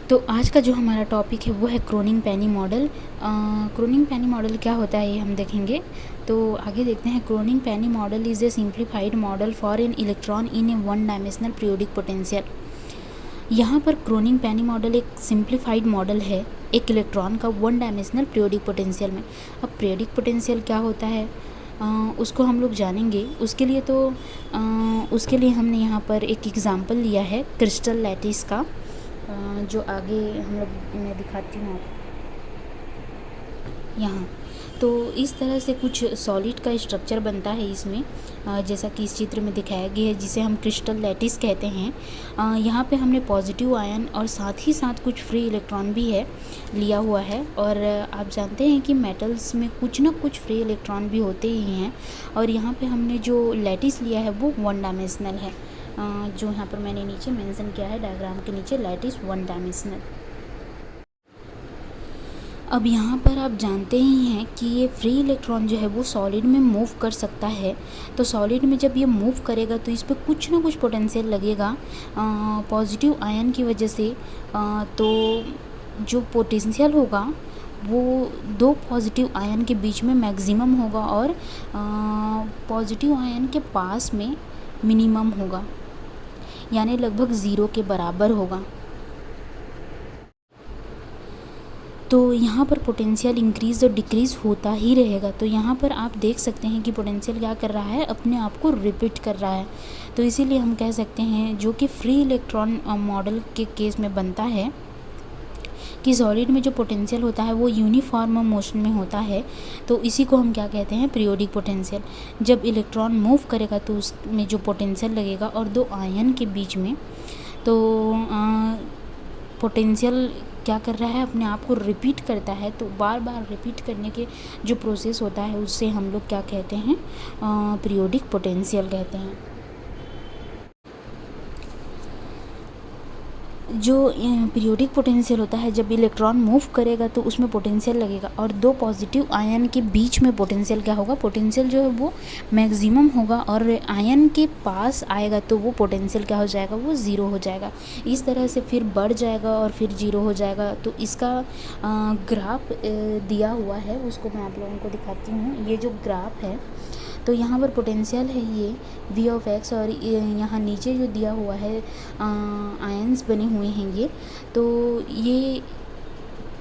तो आज का जो हमारा टॉपिक है वो है क्रोनिग-पेनी मॉडल। क्रोनिग-पेनी मॉडल क्या होता है ये हम देखेंगे। तो आगे देखते हैं। Kronig Penney model is a simplified model for an electron in a one dimensional periodic potential. यहाँ पर क्रोनिग-पेनी मॉडल एक सिंप्लीफाइड मॉडल है एक इलेक्ट्रॉन का वन डायमेंशनल पीरियोडिक पोटेंशियल में। अब पीरियोडिक पोटेंशियल क्या होता है उसको हम लोग जानेंगे। उसके लिए हमने यहाँ पर एक एग्ज़ाम्पल लिया है क्रिस्टल लैटिस का, जो आगे हम लोग मैं दिखाती हूँ आपको यहाँ। तो इस तरह से कुछ सॉलिड का स्ट्रक्चर बनता है इसमें, जैसा कि इस चित्र में दिखाया गया है, जिसे हम क्रिस्टल लैटिस कहते हैं। यहाँ पे हमने पॉजिटिव आयन और साथ ही साथ कुछ फ्री इलेक्ट्रॉन भी है लिया हुआ है। और आप जानते हैं कि मेटल्स में कुछ ना कुछ फ्री इलेक्ट्रॉन भी होते ही हैं। और यहाँ पे हमने जो लैटिस लिया है वो वन डायमेंशनल है, जो यहाँ पर मैंने नीचे मेंशन किया है डायग्राम के नीचे, लैटिस वन डायमेंशनल। अब यहाँ पर आप जानते ही हैं कि ये फ्री इलेक्ट्रॉन जो है वो सॉलिड में मूव कर सकता है। तो सॉलिड में जब ये मूव करेगा तो इस पर कुछ ना कुछ पोटेंशियल लगेगा पॉजिटिव आयन की वजह से। तो जो पोटेंशियल होगा वो दो पॉजिटिव आयन के बीच में मैक्सिमम होगा और पॉजिटिव आयन के पास में मिनिमम होगा, यानी लगभग ज़ीरो के बराबर होगा। तो यहाँ पर पोटेंशियल इंक्रीज़ और डिक्रीज़ होता ही रहेगा। तो यहाँ पर आप देख सकते हैं कि पोटेंशियल क्या कर रहा है, अपने आप को रिपीट कर रहा है। तो इसीलिए हम कह सकते हैं, जो कि फ्री इलेक्ट्रॉन मॉडल के केस में बनता है, कि सॉलिड में जो पोटेंशियल होता है वो यूनिफॉर्म मोशन में होता है। तो इसी को हम क्या कहते हैं, पीरियोडिक पोटेंशियल। जब इलेक्ट्रॉन मूव करेगा तो उसमें जो पोटेंशियल लगेगा और दो आयन के बीच में, तो पोटेंशियल क्या कर रहा है, अपने आप को रिपीट करता है। तो बार बार रिपीट करने के जो प्रोसेस होता है उससे हम लोग क्या कहते हैं, पीरियोडिक पोटेंशियल कहते हैं। जो पीरियोडिक पोटेंशियल होता है, जब इलेक्ट्रॉन मूव करेगा तो उसमें पोटेंशियल लगेगा और दो पॉजिटिव आयन के बीच में पोटेंशियल क्या होगा, पोटेंशियल जो है वो मैक्सिमम होगा। और आयन के पास आएगा तो वो पोटेंशियल क्या हो जाएगा, वो ज़ीरो हो जाएगा। इस तरह से फिर बढ़ जाएगा और फिर ज़ीरो हो जाएगा। तो इसका ग्राफ दिया हुआ है, उसको मैं आप लोगों को दिखाती हूँ। ये जो ग्राफ है, तो यहाँ पर पोटेंशियल है ये v ऑफ x, और यहाँ नीचे जो दिया हुआ है आयंस बने हुए हैं ये। तो ये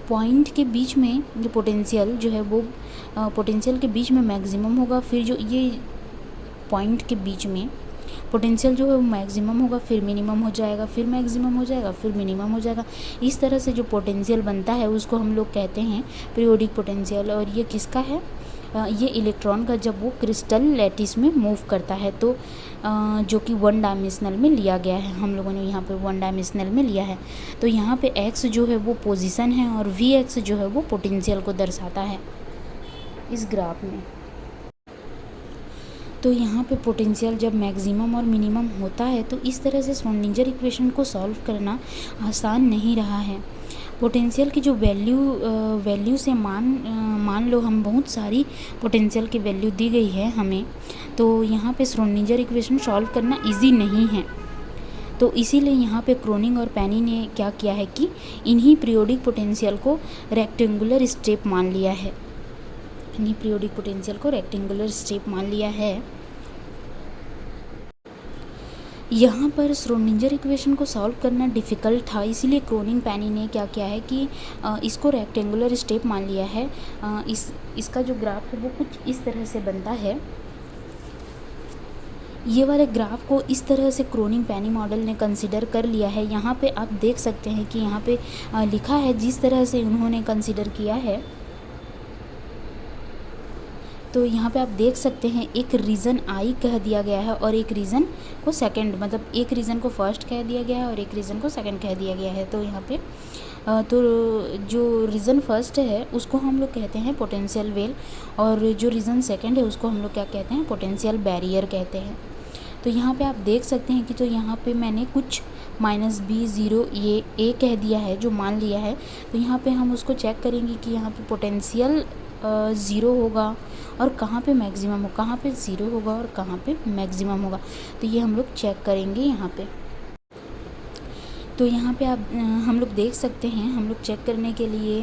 पॉइंट के बीच में ये पोटेंशियल जो है वो पोटेंशियल के बीच में मैक्सिमम होगा। फिर जो ये पॉइंट के बीच में पोटेंशियल जो है वो मैक्सिमम होगा, फिर मिनिमम हो जाएगा, फिर मैक्सिमम हो जाएगा, फिर मिनिमम हो जाएगा। इस तरह से जो पोटेंशियल बनता है उसको हम लोग कहते हैं पीरियोडिक पोटेंशियल। और ये किसका है, ये इलेक्ट्रॉन का, जब वो क्रिस्टल लैटिस में मूव करता है। तो जो कि वन डायमेंशनल में लिया गया है, हम लोगों ने यहाँ पे वन डायमेंशनल में लिया है। तो यहाँ पे x जो है वो पोजीशन है और vx जो है वो पोटेंशियल को दर्शाता है इस ग्राफ में। तो यहाँ पे पोटेंशियल जब मैक्सिमम और मिनिमम होता है तो इस तरह से श्रोडिंगर इक्वेशन को सॉल्व करना आसान नहीं रहा है। पोटेंशियल की जो वैल्यू से मान लो हम बहुत सारी पोटेंशियल की वैल्यू दी गई है हमें, तो यहाँ पे श्रोडिंगर इक्वेशन सॉल्व करना इजी नहीं है। तो इसीलिए यहाँ पे क्रोनिग और पेनी ने क्या किया है कि इन्हीं पीरियोडिक पोटेंशियल को रेक्टेंगुलर स्टेप मान लिया है। इन्हीं पीरियोडिक पोटेंशियल को रेक्टेंगुलर स्टेप मान लिया है। यहाँ पर श्रोडिंगर इक्वेशन को सॉल्व करना डिफ़िकल्ट था, इसीलिए क्रोनिग पेनी ने क्या किया है कि इसको रेक्टेंगुलर स्टेप मान लिया है। इसका जो ग्राफ है वो कुछ इस तरह से बनता है। ये वाले ग्राफ को इस तरह से क्रोनिग पेनी मॉडल ने कंसिडर कर लिया है। यहाँ पे आप देख सकते हैं कि यहाँ पे लिखा है जिस तरह से उन्होंने कंसिडर किया है। तो यहाँ पे आप देख सकते हैं एक रीज़न आई कह दिया गया है और एक रीज़न को सेकंड, मतलब एक रीज़न को फर्स्ट कह दिया गया है और एक रीज़न को सेकंड कह दिया गया है। तो यहाँ पे तो जो रीज़न फर्स्ट है उसको हम लोग कहते हैं पोटेंशियल वेल, और जो रीज़न सेकंड है उसको हम लोग क्या कहते हैं, पोटेंशियल बैरियर कहते हैं। तो यहाँ पे आप देख सकते हैं कि तो यहाँ पे मैंने कुछ -b 0 ये a कह दिया है, जो मान लिया है। तो यहाँ पे हम उसको चेक करेंगे कि यहाँ पे पोटेंशियल ज़ीरो होगा और कहाँ पे मैक्सिमम हो, कहाँ पे ज़ीरो होगा और कहाँ पे मैक्सिमम होगा। तो ये हम लोग चेक करेंगे यहाँ पे। तो यहाँ पे आप हम लोग देख सकते हैं, हम लोग चेक करने के लिए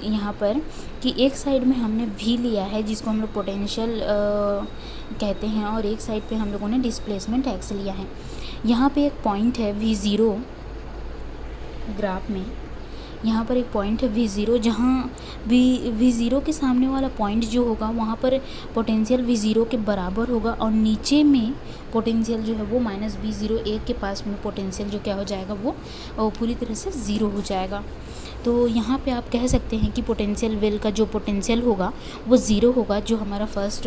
यहाँ पर कि एक साइड में हमने V लिया है जिसको हम लोग पोटेंशियल कहते हैं, और एक साइड पे हम लोगों ने डिस्प्लेसमेंट x लिया है। यहाँ पे एक पॉइंट है V0 ग्राफ में, यहाँ पर एक पॉइंट है V0 जहाँ V0 के सामने वाला पॉइंट जो होगा वहाँ पर पोटेंशियल V0 के बराबर होगा, और नीचे में पोटेंशियल जो है वो -V0 एक के पास में पोटेंशियल जो क्या हो जाएगा वो पूरी तरह से ज़ीरो हो जाएगा। तो यहाँ पे आप कह सकते हैं कि पोटेंशियल वेल का जो पोटेंशियल होगा वो ज़ीरो होगा, जो हमारा फर्स्ट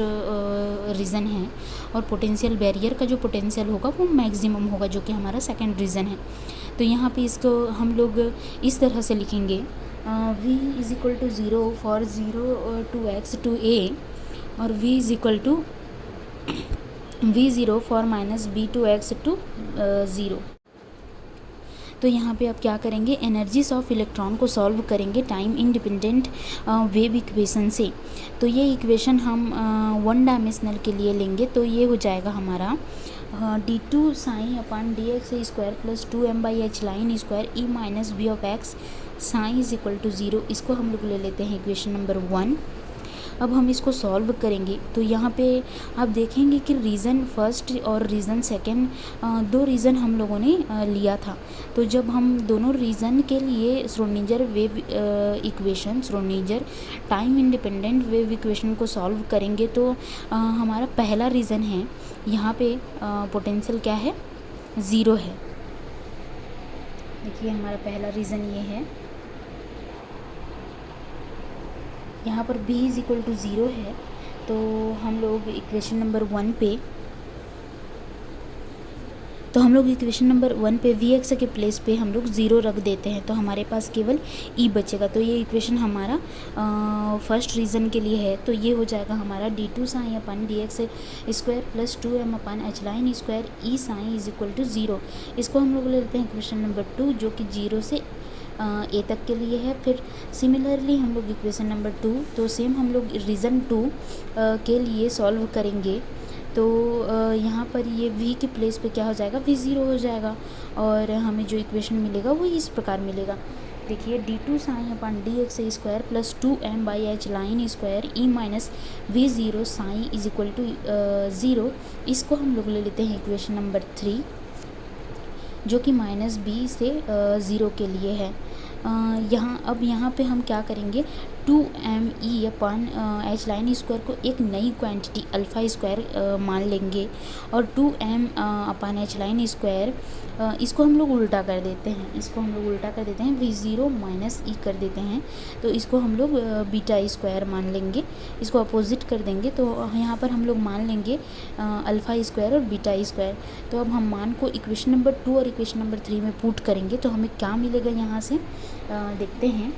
रीज़न है, और पोटेंशियल बैरियर का जो पोटेंशियल होगा वो मैक्सिमम होगा, जो कि हमारा सेकंड रीज़न है। तो यहाँ पे इसको हम लोग इस तरह से लिखेंगे, v is equal to 0 for 0 to x to a, और v is equal to v0 for -b to x to 0। तो यहाँ पे आप क्या करेंगे, एनर्जीज ऑफ इलेक्ट्रॉन को सॉल्व करेंगे टाइम इंडिपेंडेंट वेव इक्वेशन से। तो ये इक्वेशन हम वन डायमेंशनल के लिए लेंगे, तो ये हो जाएगा हमारा d2 psi upon dx square plus 2m/h line square e minus b of x psi is equal to 0। इसको हम लोग ले लेते हैं इक्वेशन नंबर 1। अब हम इसको सॉल्व करेंगे, तो यहाँ पे आप देखेंगे कि रीज़न फर्स्ट और रीज़न सेकंड दो रीज़न हम लोगों ने लिया था। तो जब हम दोनों रीज़न के लिए Schrodinger wave equation, Schrodinger time independent wave equation को सॉल्व करेंगे, तो हमारा पहला रीज़न है यहाँ पे पोटेंशियल क्या है, ज़ीरो है। देखिए हमारा पहला रीज़न ये है, यहाँ पर b इज़ इक्वल टू 0 है। तो हम लोग इक्वेशन नंबर 1 पे Vx के प्लेस पे हम लोग 0 रख देते हैं, तो हमारे पास केवल E बचेगा। तो ये इक्वेशन हमारा फर्स्ट रीज़न के लिए है। तो ये हो जाएगा हमारा d2 psi upon dx square plus 2m upon h line square E psi is equal to 0। इसको हम लोग ले लेते हैं इक्वेशन नंबर 2, जो कि 0 से ए तक के लिए है। फिर सिमिलरली हम लोग इक्वेशन नंबर 2, तो सेम हम लोग रीज़न 2 के लिए सॉल्व करेंगे। तो यहाँ पर ये v के प्लेस पे क्या हो जाएगा, v0 हो जाएगा, और हमें जो इक्वेशन मिलेगा वो इस प्रकार मिलेगा। देखिए d2 psi upon dx square plus 2m/h line square e minus v0 psi is equal to 0। इसको हम लोग ले लेते हैं इक्वेशन नंबर 3, जो कि -b से 0 के लिए है। यहाँ पे हम क्या करेंगे, 2m/e अपन h लाइन स्क्वायर को एक नई क्वांटिटी अल्फ़ा स्क्वायर मान लेंगे, और 2m upon h line square इसको हम लोग उल्टा कर देते हैं, v0 माइनस e कर देते हैं। तो इसको हम लोग बीटा स्क्वायर मान लेंगे, इसको अपोजिट कर देंगे। तो यहाँ पर हम लोग मान लेंगे अल्फ़ा स्क्वायर और बीटा स्क्वायर। तो अब हम मान को इक्वेशन नंबर 2 और इक्वेशन नंबर 3 में पुट करेंगे, तो हमें क्या मिलेगा यहाँ से देखते हैं।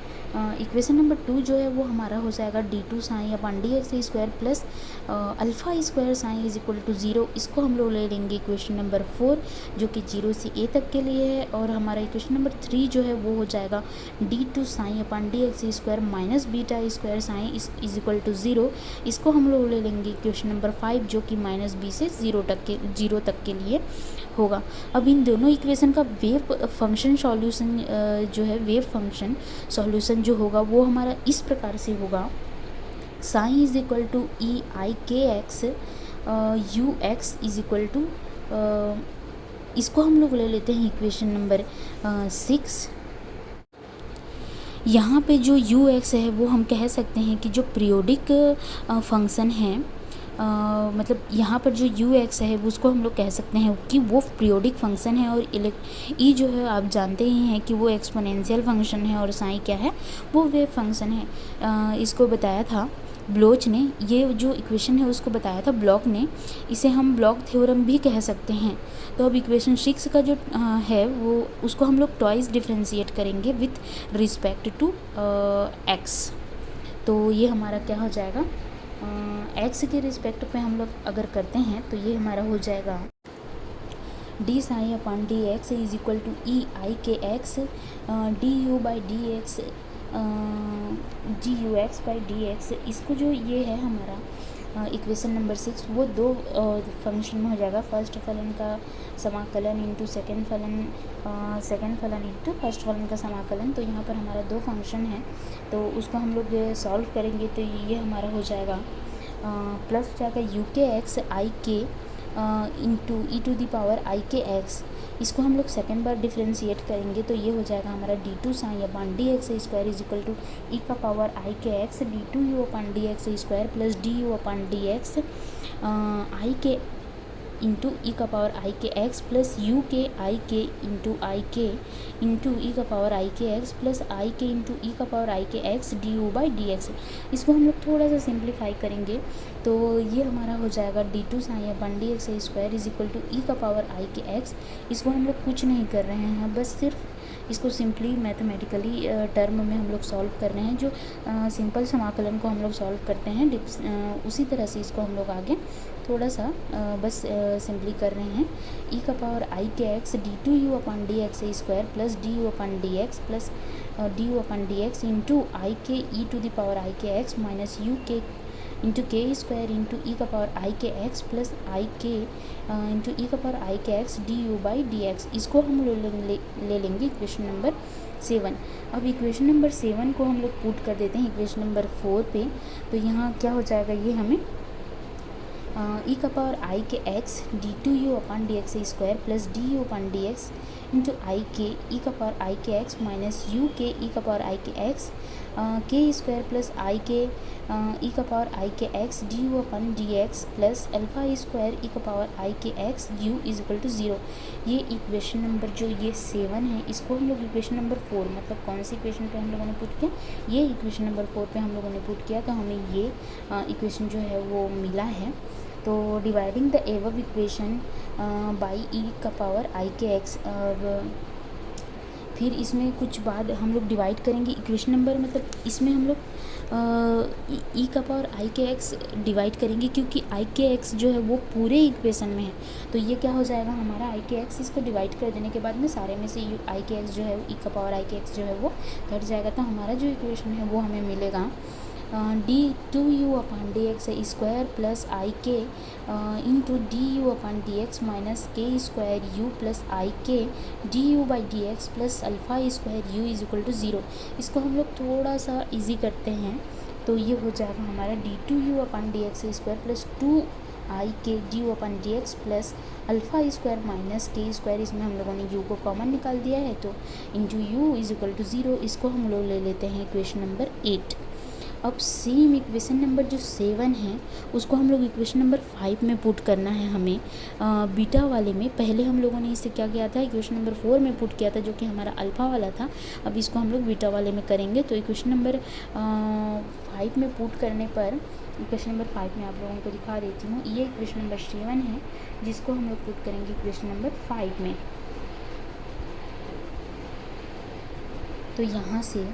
इक्वेशन नंबर 2 जो है वो हमारा हो जाएगा d2 psi upon dx square plus alpha square psi is equal to 0। इसको हम लोग ले लेंगे इक्वेशन नंबर 4, जो कि 0 से a तक के लिए है। और हमारा इक्वेशन नंबर 3 जो है वो हो जाएगा d2 psi upon dx square minus beta square psi is equal to 0। इसको हम लोग ले लेंगे इक्वेशन नंबर 5, जो कि -b से 0 तक के लिए होगा। अब इन दोनों इक्वेशन का वेव फंक्शन सॉल्यूशन जो है, वेव फंक्शन सॉल्यूशन जो होगा वो हमारा इस प्रकार से होगा, psi is equal to E I K X U X is equal to, इसको हम लोग ले लेते हैं इक्वेशन नंबर 6। यहाँ पे जो यू एक्स है वो हम कह सकते हैं कि जो पीरियोडिक फंक्शन है, मतलब यहाँ पर जो यू एक्स है उसको हम लोग कह सकते हैं कि वो पीरियोडिक फंक्शन है, और ई जो है आप जानते ही हैं कि वो एक्सपोनेंशियल फंक्शन है, और साइन क्या है, वो वेव फंक्शन है। इसको बताया था ब्लोच ने, ये जो इक्वेशन है उसको बताया था ब्लॉक ने, इसे हम ब्लॉक थ्योरम भी कह सकते हैं। तो अब इक्वेशन 6 का जो है वो उसको हम लोग ट्वाइस डिफ्रेंशिएट करेंगे विथ रिस्पेक्ट टू एक्स। तो ये हमारा क्या हो जाएगा, एक्स के रिस्पेक्ट पे हम लोग अगर करते हैं तो ये हमारा हो जाएगा D psi upon D X is equal to E I K X D U by D X G U X by D X. इसको जो ये है हमारा इक्वेशन नंबर 6 वो दो फंक्शन में हो जाएगा। फर्स्ट फलन का समाकलन इंटू सेकेंड फलन इंटू फर्स्ट फलन का समाकलन। तो यहाँ पर हमारा दो फंक्शन है, तो उसको हम लोग सॉल्व करेंगे तो ये हमारा हो जाएगा प्लस हो जाएगा यू के X I K into E to the power I K X. इसको हम लोग सेकेंड बार डिफ्रेंशिएट करेंगे तो ये हो जाएगा हमारा D two psi upon D X square is equal to E का power I K X D two U upon D X square plus D U upon D X I K into E का power I K x plus you के आई K into E का power I K x plus I K into E का power I K X D U by D X. इसको हम लोग थोड़ा सा simplify करेंगे तो ये हमारा हो जाएगा D two psi upon D X square is equal to E का पावर आई के एक्स। इसको हम लोग कुछ नहीं कर रहे हैं, बस सिर्फ इसको सिंपली मैथमेटिकली टर्म में हम लोग सॉल्व कर रहे हैं। जो सिंपल समाकलन को हम लोग सॉल्व करते हैं उसी तरह से इसको हम लोग आगे थोड़ा सा बस सिंपली कर रहे हैं। ई का power I K X D two U upon D X square plus D U upon D X plus D U upon D X into I K E to the power I K X minus U K into K square into E का power I K x plus I K into E का power I K X D U by D X. इसको हम ले लेंगे equation number 7। अब equation number 7 को हम लोग पुट कर देते हैं इक्वेशन नंबर 4 पे। तो यहाँ क्या हो जाएगा, ये हमें ई का power I K X D two U upon D X square plus D U upon D X into I K E का power I K X minus U के ई का पावर आई के एक्स के square plus I K E का power I K X D U upon D X plus alpha square E का power I K X U is equal to 0। ये equation number जो ये 7 है, इसको हम लोग इक्वेशन नंबर 4 मतलब कौन सी इक्वेशन पे हम लोगों ने पुट किया, ये इक्वेशन नंबर 4 पे हम लोगों ने पुट किया, तो हमें ये इक्वेशन जो है वो मिला है। तो dividing the above equation by E का पावर आई के एक्स, और फिर इसमें कुछ बाद हम लोग डिवाइड करेंगे इक्वेशन नंबर, मतलब इसमें हम लोग ई का power I K x divide करेंगे क्योंकि आई के एक्स जो है वो पूरे इक्वेशन में है। तो ये क्या हो जाएगा हमारा आई के एक्स, इसको डिवाइड कर देने के बाद में सारे में से आई के एक्स जो है ई का पावर आई के एक्स जो है वो कट जाएगा। तो हमारा जो इक्वेशन है वो हमें मिलेगा D two U upon D X square plus I K into D U upon D X minus K square U plus I K D U by D X plus alpha square U is equal to 0। इसको हम लोग थोड़ा सा easy करते हैं तो ये हो जाएगा हमारा D two U upon D X square plus 2 I K D U upon D X plus alpha square minus K square, इसमें हम लोगों ने यू को कॉमन निकाल दिया है तो into U is equal to 0। इसको हम लोग ले लेते हैं इक्वेशन नंबर 8। अब सेम इक्वेशन नंबर जो 7 है उसको हम लोग इक्वेशन नंबर 5 में पुट करना है हमें। बीटा वाले में पहले हम लोगों ने इसे क्या किया था, इक्वेशन नंबर 4 में पुट किया था जो कि हमारा अल्फ़ा वाला था। अब इसको हम लोग बीटा वाले में करेंगे। तो इक्वेशन नंबर 5 में पुट करने पर, इक्वेशन नंबर 5 में आप लोगों को दिखा देती हूँ, ये इक्वेशन नंबर 7 है जिसको हम लोग पुट करेंगे इक्वेशन नंबर 5 में। तो यहाँ से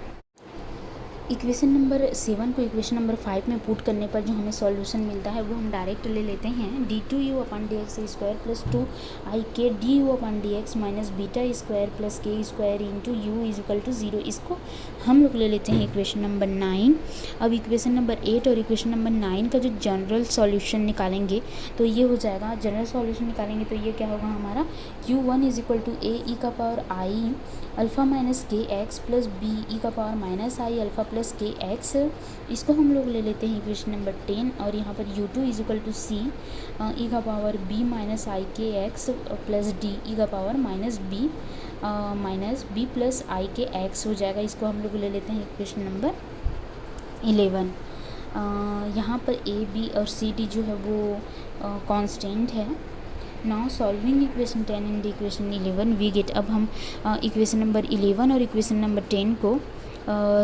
इक्वेशन नंबर 7 को इक्वेशन नंबर 5 में पुट करने पर जो हमें सॉल्यूशन मिलता है वो हम डायरेक्ट ले लेते हैं D two U upon D X square plus 2 I K D U upon D X minus beta square plus K square into U is equal to 0। इसको हम लोग ले लेते हैं इक्वेशन नंबर 9। अब इक्वेशन नंबर 8 और इक्वेशन नंबर 9 का जो जनरल सॉल्यूशन निकालेंगे तो ये हो जाएगा, जनरल सॉल्यूशन निकालेंगे तो ये क्या होगा हमारा u1 इज इक्वल टू ए ई का पावर आई अल्फ़ा माइनस के एक्स प्लस बी ई का पावर माइनस आई अल्फ़ा प्लस के एक्स। इसको हम लोग ले लेते हैं इक्वेशन नंबर 10 और यहाँ पर u2 इज इक्वल टू सी ई का पावर b माइनस आई K x plus D E का power minus B plus I K x हो जाएगा। इसको हम लोग ले लेते हैं इक्वेशन नंबर 11। यहाँ पर a b और c d जो है वो कांस्टेंट है। Now solving equation 10 and equation 11 we get, अब हम इक्वेशन नंबर 11 और इक्वेशन नंबर 10 को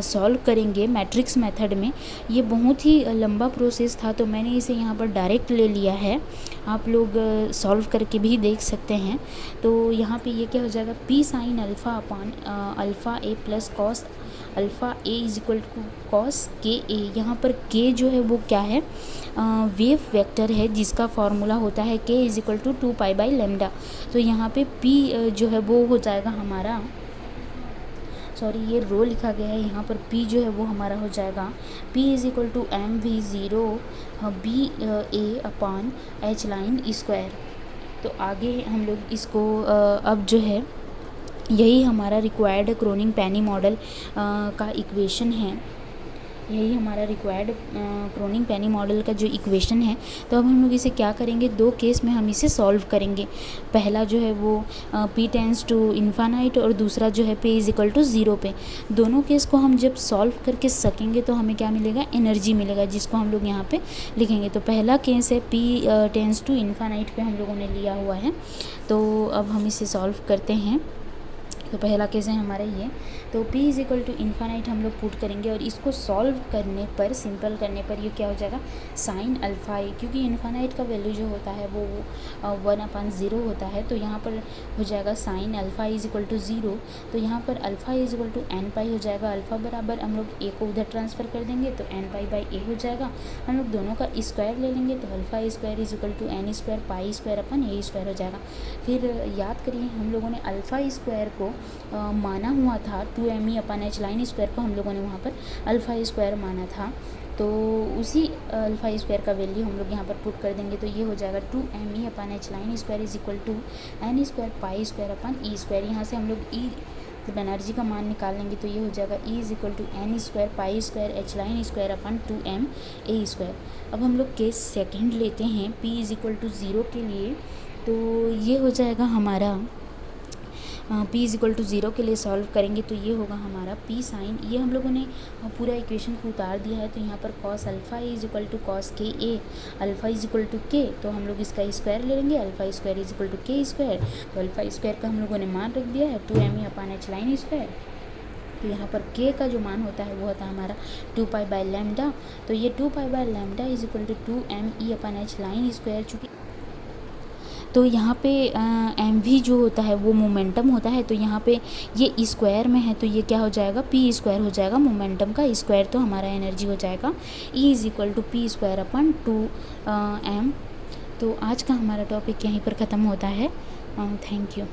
सॉल्व करेंगे मैट्रिक्स मेथड में। ये बहुत ही लंबा प्रोसेस था तो मैंने इसे यहाँ पर डायरेक्ट ले लिया है, आप लोग सॉल्व करके भी देख सकते हैं। तो यहाँ पे ये क्या हो जाएगा, P psi alpha upon alpha A plus cos alpha A is equal to cos K A. यहाँ पर के जो है वो क्या है, वेव वेक्टर है जिसका फॉर्मूला होता है K is equal to 2 pi by lambda. तो यहाँ पे पी जो है वो हो जाएगा हमारा सॉरी ये रो लिखा गया है, यहाँ पर P जो है वो हमारा हो जाएगा P is equal to mv0 B A upon H line square. तो आगे हम लोग इसको अब जो है यही हमारा रिक्वायर्ड क्रोनिंग पेनी मॉडल का इक्वेशन है, यही हमारा रिक्वायर्ड क्रोनिंग पेनी मॉडल का जो इक्वेशन है। तो अब हम लोग इसे क्या करेंगे, दो केस में हम इसे सॉल्व करेंगे। पहला जो है वो p टेंस टू इन्फानाइट और दूसरा जो है p is equal to zero पे। दोनों केस को हम जब सॉल्व करके सकेंगे तो हमें क्या मिलेगा, एनर्जी मिलेगा, जिसको हम लोग यहाँ पे लिखेंगे। तो पहला केस है p टेंस टू इन्फानाइट पे हम लोगों ने लिया हुआ है। तो अब हम इसे सॉल्व करते हैं। तो पहला केस है हमारा ये, तो p is equal to infinite हम लोग पुट करेंगे और इसको सॉल्व करने पर, सिंपल करने पर ये क्या हो जाएगा, साइन अल्फ़ा ए, क्योंकि इन्फानाइट का वैल्यू जो होता है वो 1/0 होता है। तो यहाँ पर हो जाएगा sine alpha is equal to zero. तो यहाँ पर alpha is equal to N pi हो जाएगा। अल्फ़ा बराबर हम लोग ए को उधर ट्रांसफ़र कर देंगे तो एन पाई बाई ए हो जाएगा। हम लोग दोनों का स्क्वायर ले लेंगे तो alpha square is equal to N square pi square upon A square हो जाएगा। फिर याद करिए हम लोगों ने अल्फ़ा स्क्वायर को माना हुआ था 2me upon H line square को हम लोगों ने वहाँ पर अल्फ़ा स्क्वायर माना था। तो उसी अल्फ़ा स्क्वायर का वैल्यू हम लोग यहाँ पर पुट कर देंगे। तो ये हो जाएगा 2me upon H line square is equal to N square pi square upon E square. यहाँ से हम लोग ई जब एनर्जी का मान निकाल लेंगे तो ये हो जाएगा E is equal to N square pi square H line square upon 2m A square. अब हम लोग केस सेकेंड लेते हैं p is equal to zero के लिए। तो ये हो जाएगा हमारा p is equal to zero के लिए सॉल्व करेंगे तो ये होगा हमारा p साइन, ये हम लोगों ने पूरा इक्वेशन को उतार दिया है। तो यहाँ पर cos alpha is equal to cos K A, alpha is equal to K, तो हम लोग इसका स्क्वायर ले लेंगे, alpha square is equal to K square. तो अल्फ़ा स्क्वायर का हम लोगों ने मान रख दिया है 2me upon H line square. तो यहाँ पर k का जो मान होता है वो होता है हमारा 2 पाई बाय लैम्डा। तो ये 2 pi by lambda is equal to 2me upon H line square. चूँकि तो यहाँ पे एम वी जो होता है वो मोमेंटम होता है, तो यहाँ पे ये स्क्वायर में है तो ये क्या हो जाएगा, पी स्क्वायर हो जाएगा, मोमेंटम का स्क्वायर। तो हमारा एनर्जी हो जाएगा E is equal to P square upon 2m। तो आज का हमारा टॉपिक यहीं पर ख़त्म होता है। Thank you.